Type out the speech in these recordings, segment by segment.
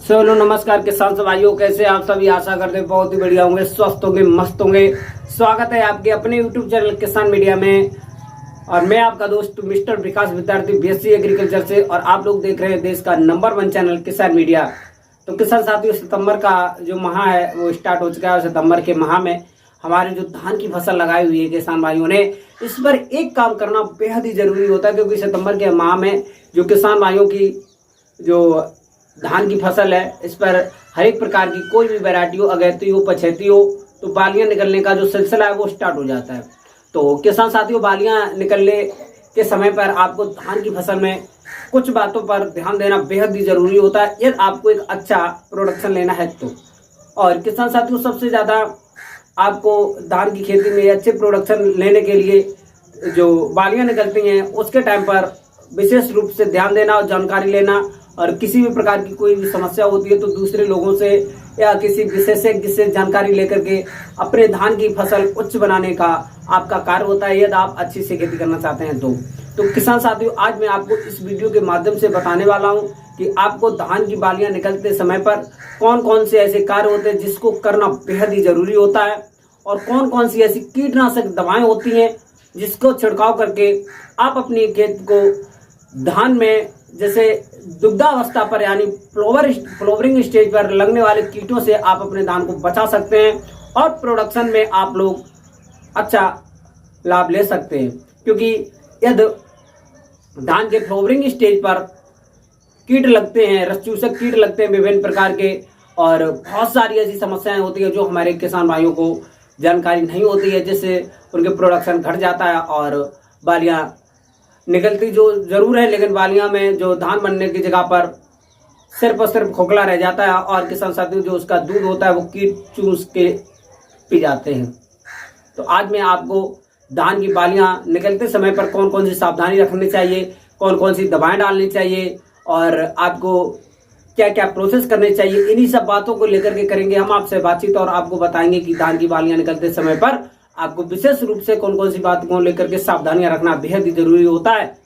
चलो नमस्कार किसान भाइयों, कैसे आप सभी। आशा करते हैं बहुत ही बढ़िया होंगे, स्वस्थ होंगे, मस्त होंगे। स्वागत है आपके अपने YouTube चैनल किसान मीडिया में। और मैं आपका दोस्त मिस्टर विकास विद्यार्थी बीएससी एग्रीकल्चर से, और आप लोग देख रहे हैं देश का नंबर 1 चैनल किसान मीडिया। तो किसान साथियों, सितंबर का जो माह है वो स्टार्ट हो चुका है। सितंबर के माह में हमारे जो धान की फसल लगाई हुई है किसान भाइयों ने, इस पर एक काम करना बेहद ही जरूरी होता है, क्योंकि सितंबर के माह में जो किसान भाइयों की जो धान की फसल है, इस पर हर एक प्रकार की कोई भी वैरायटी हो, अगैती हो, पछेती हो, तो बालियां निकलने का जो सिलसिला है वो स्टार्ट हो जाता है। तो किसान साथियों, बालियां निकलने के समय पर आपको धान की फसल में कुछ बातों पर ध्यान देना बेहद ही जरूरी होता है, यदि आपको एक अच्छा प्रोडक्शन लेना है तो। और किसान साथियों, सबसे ज्यादा आपको धान की खेती में अच्छे प्रोडक्शन लेने के लिए जो बालियां निकलती हैं उसके टाइम पर विशेष रूप से ध्यान देना और जानकारी लेना। और किसी भी प्रकार की कोई भी समस्या होती है तो दूसरे लोगों से या किसी विशेषज्ञ से जानकारी लेकर के अपने धान की फसल उच्च बनाने का आपका कार्य होता है, यदि आप अच्छी से खेती करना चाहते हैं तो किसान साथियों, आज मैं आपको इस वीडियो के माध्यम से बताने वाला हूं कि आपको धान की बालियां निकलते समय पर कौन कौन से ऐसे कार्य होते हैं जिसको करना बेहद ही जरूरी होता है, और कौन कौन सी ऐसी कीटनाशक दवाएं होती हैं जिसको छिड़काव करके आप अपनी खेत को धान में जैसे दुग्धावस्था पर यानी फ्लोवरिंग स्टेज पर लगने वाले कीटों से आप अपने धान को बचा सकते हैं, और प्रोडक्शन में आप लोग अच्छा लाभ ले सकते हैं। क्योंकि यदि धान के फ्लोवरिंग स्टेज पर कीट लगते हैं, रस चूसक कीट लगते हैं विभिन्न प्रकार के, और बहुत सारी ऐसी समस्याएं होती है जो हमारे किसान भाइयों को जानकारी नहीं होती है, जिससे उनके प्रोडक्शन घट जाता है और बालियां निकलती जो जरूर है, लेकिन बालियां में जो धान बनने की जगह पर सिर्फ और सिर्फ खोखला रह जाता है, और किसान साथियों जो उसका दूध होता है वो कीट चूस के पी जाते हैं। तो आज मैं आपको धान की बालियां निकलते समय पर कौन कौन सी सावधानी रखनी चाहिए, कौन कौन सी दवाएं डालनी चाहिए, और आपको क्या क्या प्रोसेस करने चाहिए, इन्हीं सब बातों को लेकर के करेंगे हम आपसे बातचीत, और आपको बताएंगे कि धान की बालियां निकलते समय पर आपको विशेष रूप से कौन कौन सी बातों को लेकर के सावधानियां रखना बेहद ही जरूरी होता है,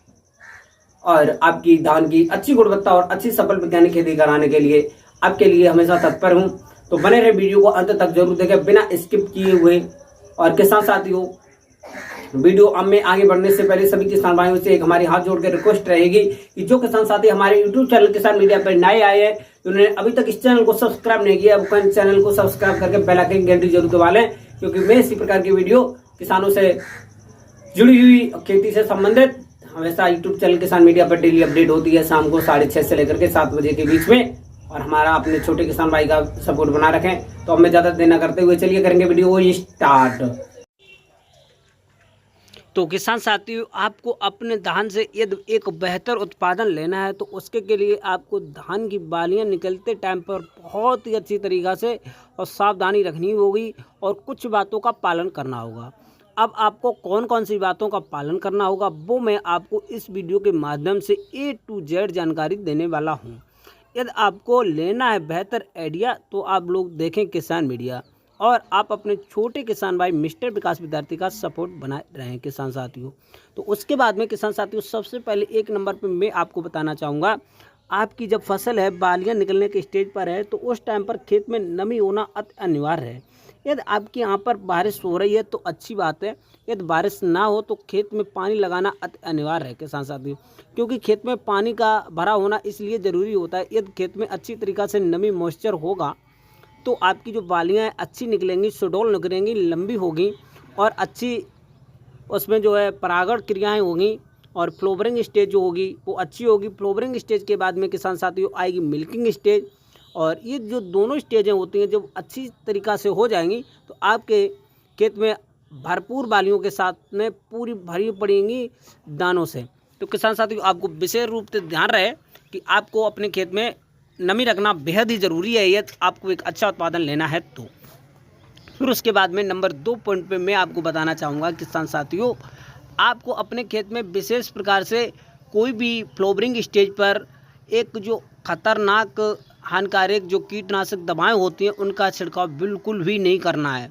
और आपकी धान की अच्छी गुणवत्ता और अच्छी सफल वैज्ञानिक खेती कराने के लिए आपके लिए हमेशा तत्पर हूं। तो बने रहे, वीडियो को अंत तक जरूर देखें बिना स्किप किए हुए। और किसान साथियों, वीडियो अब में आगे बढ़ने से पहले सभी किसान भाइयों से एक हमारी हाथ जोड़ के रिक्वेस्ट रहेगी कि जो किसान साथी हमारे YouTube चैनल किसान मीडिया पर नए आए हैं, तो उन्होंने अभी तक इस चैनल को सब्सक्राइब नहीं किया, वो चैनल को सब्सक्राइब करके बेल आइकन की घंटी जरूर दबा लें, क्योंकि मैं इसी प्रकार की वीडियो किसानों से जुड़ी हुई खेती से संबंधित हमेशा YouTube चैनल किसान मीडिया पर डेली अपडेट होती है, शाम को 6:30 से लेकर के 7 बजे के बीच में। और हमारा अपने छोटे किसान भाई का सपोर्ट बना रखें। तो हमें ज्यादा देना करते हुए चलिए करेंगे वीडियो को स्टार्ट। तो किसान साथियों, आपको अपने धान से यदि एक बेहतर उत्पादन लेना है तो उसके के लिए आपको धान की बालियां निकलते टाइम पर बहुत ही अच्छी तरीक़ा से और सावधानी रखनी होगी, और कुछ बातों का पालन करना होगा। अब आपको कौन कौन सी बातों का पालन करना होगा वो मैं आपको इस वीडियो के माध्यम से A to Z जानकारी देने वाला हूँ। यदि आपको लेना है बेहतर आइडिया तो आप लोग देखें किसान मीडिया, और आप अपने छोटे किसान भाई मिस्टर विकास विद्यार्थी का सपोर्ट बनाए रहें किसान साथियों। तो उसके बाद में किसान साथियों, सबसे पहले एक नंबर पे मैं आपको बताना चाहूँगा, आपकी जब फसल है बालियां निकलने के स्टेज पर है तो उस टाइम पर खेत में नमी होना अति अनिवार्य है। यदि आपके यहाँ पर बारिश हो रही है तो अच्छी बात है, यदि बारिश ना हो तो खेत में पानी लगाना अति अनिवार्य है किसान साथियों, क्योंकि खेत में पानी का भरा होना इसलिए ज़रूरी होता है। यदि खेत में अच्छी तरीक़ा से नमी मॉइस्चर होगा तो आपकी जो बालियां अच्छी निकलेंगी, सुडौल निकलेंगी, लंबी होगी, और अच्छी उसमें जो है परागण क्रियाएं होंगी, और फ्लोवरिंग स्टेज जो होगी वो अच्छी होगी। फ्लोवरिंग स्टेज के बाद में किसान साथियों आएगी मिल्किंग स्टेज, और ये जो दोनों स्टेजें होती हैं जब अच्छी तरीक़ा से हो जाएंगी तो आपके खेत में भरपूर बालियों के साथ में पूरी भरी पड़ेंगी दानों से। तो किसान साथियों, आपको विशेष रूप से ध्यान रहे कि आपको अपने खेत में नमी रखना बेहद ही ज़रूरी है यदि आपको एक अच्छा उत्पादन लेना है तो। फिर उसके बाद में नंबर 2 पॉइंट पे मैं आपको बताना चाहूँगा किसान साथियों, आपको अपने खेत में विशेष प्रकार से कोई भी फ्लोवरिंग स्टेज पर एक जो खतरनाक हानिकारक जो कीटनाशक दवाएं होती हैं उनका छिड़काव बिल्कुल भी नहीं करना है।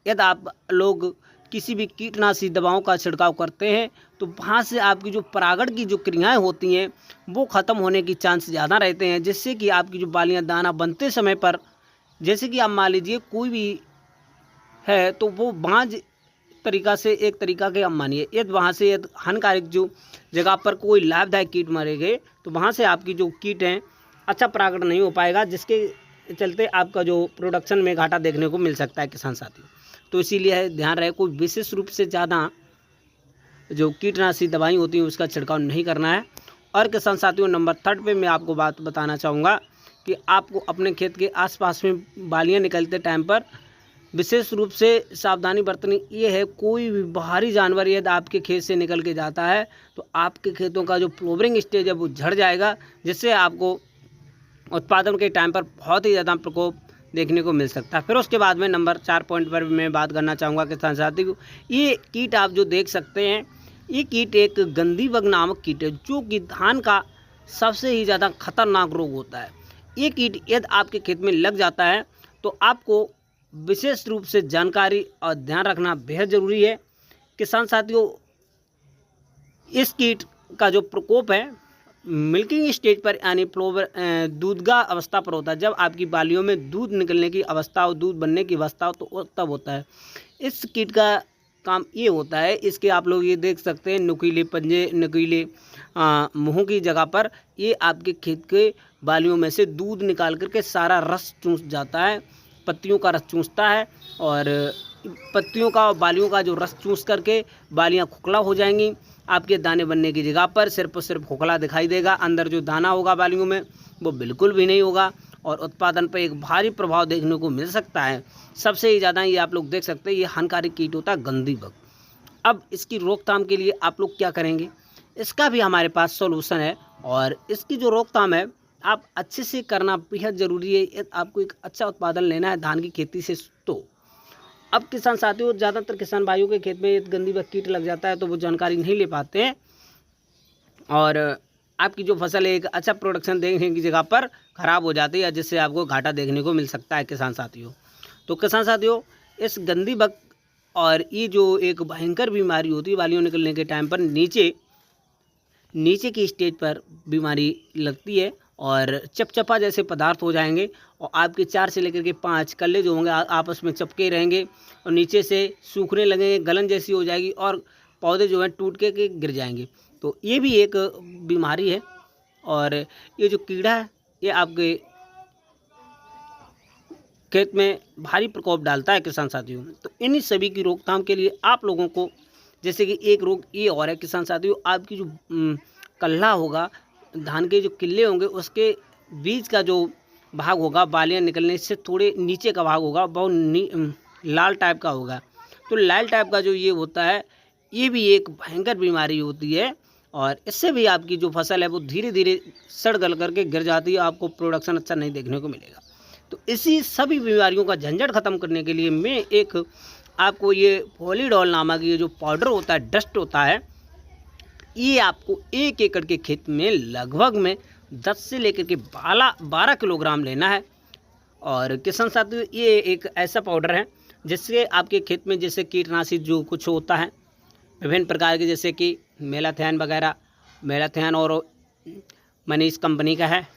यदि आप लोग किसी भी कीटनाशी दवाओं का छिड़काव करते हैं तो वहाँ से आपकी जो परागण की जो क्रियाएं होती हैं वो ख़त्म होने की चांस ज़्यादा रहते हैं, जिससे कि आपकी जो बालियाँ दाना बनते समय पर, जैसे कि आप मान लीजिए कोई भी है तो वो बाँझ तरीका से, एक तरीका के आप मानिए यदि वहाँ से यदि हानिकारक जो जगह पर कोई लाभदायक कीट मारे गए तो वहाँ से आपकी जो कीट हैं अच्छा परागण नहीं हो पाएगा, जिसके चलते आपका जो प्रोडक्शन में घाटा देखने को मिल सकता है किसान साथियों। तो इसीलिए ध्यान रहे कोई विशेष रूप से ज़्यादा जो कीटनाशी दवाई होती हैं उसका छिड़काव नहीं करना है। और किसान साथियों नंबर 3 पे मैं आपको बात बताना चाहूँगा कि आपको अपने खेत के आसपास में बालियाँ निकलते टाइम पर विशेष रूप से सावधानी बरतनी ये है, कोई भी बाहरी जानवर यदि आपके खेत से निकल के जाता है तो आपके खेतों का जो फ्लावरिंग स्टेज है वो झड़ जाएगा, जिससे आपको उत्पादन के टाइम पर बहुत ही ज़्यादा प्रकोप देखने को मिल सकता है। फिर उसके बाद में नंबर 4 पॉइंट पर मैं बात करना चाहूँगा किसान साथियों, ये कीट आप जो देख सकते हैं ये कीट एक गंदी बग नामक कीट है जो कि धान का सबसे ही ज़्यादा खतरनाक रोग होता है। ये कीट यदि आपके खेत में लग जाता है तो आपको विशेष रूप से जानकारी और ध्यान रखना बेहद ज़रूरी है। किसान साथियों इस कीट का जो प्रकोप है मिल्किंग स्टेज पर यानी दूधगा अवस्था पर होता है, जब आपकी बालियों में दूध निकलने की अवस्था हो, दूध बनने की अवस्था हो तो तब होता है। इस कीट का काम ये होता है, इसके आप लोग ये देख सकते हैं नुकीले पंजे, नुकीले मुँह की जगह पर ये आपके खेत के बालियों में से दूध निकाल करके सारा रस चूस जाता है, पत्तियों का रस चूसता है और पत्तियों का और बालियों का जो रस चूस करके बालियाँ खोखला हो जाएंगी। आपके दाने बनने की जगह पर सिर्फ और सिर्फ खोखला दिखाई देगा, अंदर जो दाना होगा बालियों में वो बिल्कुल भी नहीं होगा और उत्पादन पर एक भारी प्रभाव देखने को मिल सकता है। सबसे ही ज़्यादा ये आप लोग देख सकते हैं ये हानिकारक कीट होता है गंदी बग। अब इसकी रोकथाम के लिए आप लोग क्या करेंगे, इसका भी हमारे पास सॉल्यूशन है और इसकी जो रोकथाम है आप अच्छे से करना बेहद ज़रूरी है यदि आपको एक अच्छा उत्पादन लेना है धान की खेती से। तो अब किसान साथियों ज़्यादातर किसान भाइयों के खेत में गंदी बग कीट लग जाता है तो वो जानकारी नहीं ले पाते हैं और आपकी जो फसल है एक अच्छा प्रोडक्शन देने की जगह पर ख़राब हो जाती है, जिससे आपको घाटा देखने को मिल सकता है किसान साथियों। तो किसान साथियों इस गंदी बग और ये जो एक भयंकर बीमारी होती है बालियों निकलने के टाइम पर नीचे की स्टेज पर बीमारी लगती है और चपचपा जैसे पदार्थ हो जाएंगे और आपके 4 से लेकर के 5 कल्ले जो होंगे आपस में चपके रहेंगे और नीचे से सूखने लगेंगे, गलन जैसी हो जाएगी और पौधे जो हैं टूट के गिर जाएंगे। तो ये भी एक बीमारी है और ये जो कीड़ा है ये आपके खेत में भारी प्रकोप डालता है किसान साथियों। तो इन्हीं सभी की रोकथाम के लिए आप लोगों को, जैसे कि एक रोग ये और है किसान साथियों, आपकी जो कल्ला होगा, धान के जो किल्ले होंगे उसके बीच का जो भाग होगा बालियाँ निकलने से थोड़े नीचे का भाग होगा बहुत लाल टाइप का होगा। तो लाल टाइप का जो ये होता है ये भी एक भयंकर बीमारी होती है और इससे भी आपकी जो फसल है वो धीरे धीरे सड़ गल करके गिर जाती है, आपको प्रोडक्शन अच्छा नहीं देखने को मिलेगा। तो इसी सभी बीमारियों का झंझट ख़त्म करने के लिए मैं एक आपको ये पॉलीडॉल नामक ये जो पाउडर होता है, डस्ट होता है, ये आपको 1 एकड़ के खेत में लगभग में 10 से लेकर के 12 किलोग्राम लेना है। और किसान साथियों ये एक ऐसा पाउडर है जिससे आपके खेत में जैसे कीटनाशी जो कुछ होता है विभिन्न प्रकार के, जैसे कि मेलाथेन वगैरह, मेलाथेन और मनीष कंपनी का है,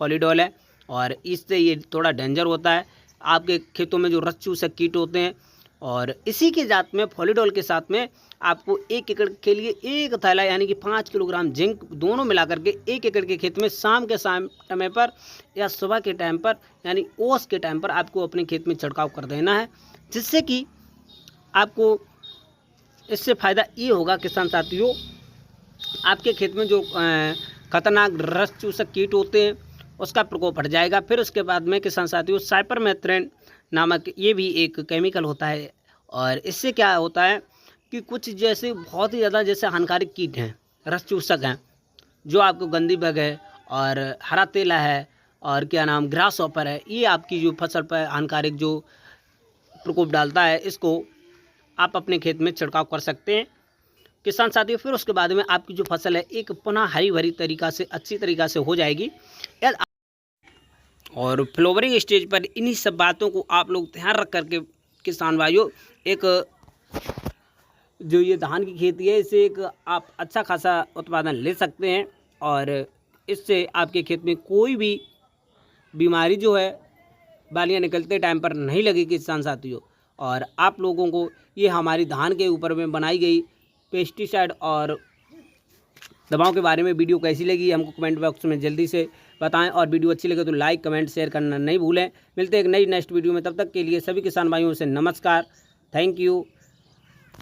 पॉलीडॉल है और इससे ये थोड़ा डेंजर होता है। आपके खेतों में जो रस चूसक कीट होते हैं और इसी के साथ में पॉलीडॉल के साथ में आपको 1 एकड़ के लिए 1 थैला यानी कि 5 किलोग्राम जिंक दोनों मिला करके 1 एकड़ के खेत में शाम के समय पर या सुबह के टाइम पर यानी ओस के टाइम पर आपको अपने खेत में छिड़काव कर देना है, जिससे कि आपको इससे फ़ायदा ये होगा किसान साथियों, आपके खेत में जो खतरनाक रस चूसक कीट होते हैं उसका प्रकोप हट जाएगा। फिर उसके बाद में किसान साथियों साइपरमेथ्रिन नामक ये भी एक केमिकल होता है और इससे क्या होता है कि कुछ जैसे बहुत ही ज़्यादा जैसे हानिकारक कीट हैं, रस चूसक हैं, जो आपको गंदी बग है और हरा तेला है और क्या नाम ग्रास हॉपर है, ये आपकी जो फसल पर हानिकारक जो प्रकोप डालता है इसको आप अपने खेत में छिड़काव कर सकते हैं किसान साथियों। फिर उसके बाद में आपकी जो फसल है एक पुनः हरी भरी तरीका से अच्छी तरीका से हो जाएगी। और फ्लावरिंग स्टेज पर इन्हीं सब बातों को आप लोग ध्यान रख करके किसान भाइयों एक जो ये धान की खेती है इससे एक आप अच्छा खासा उत्पादन ले सकते हैं और इससे आपके खेत में कोई भी बीमारी जो है बालियाँ निकलते टाइम पर नहीं लगेगी किसान साथियों। और आप लोगों को ये हमारी धान के ऊपर में बनाई गई पेस्टिसाइड और दवाओं के बारे में वीडियो कैसी लगी हमको कमेंट बॉक्स में जल्दी से बताएं और वीडियो अच्छी लगे तो लाइक कमेंट शेयर करना नहीं भूलें। मिलते हैं एक नई नेक्स्ट वीडियो में, तब तक के लिए सभी किसान भाइयों से नमस्कार, थैंक यू।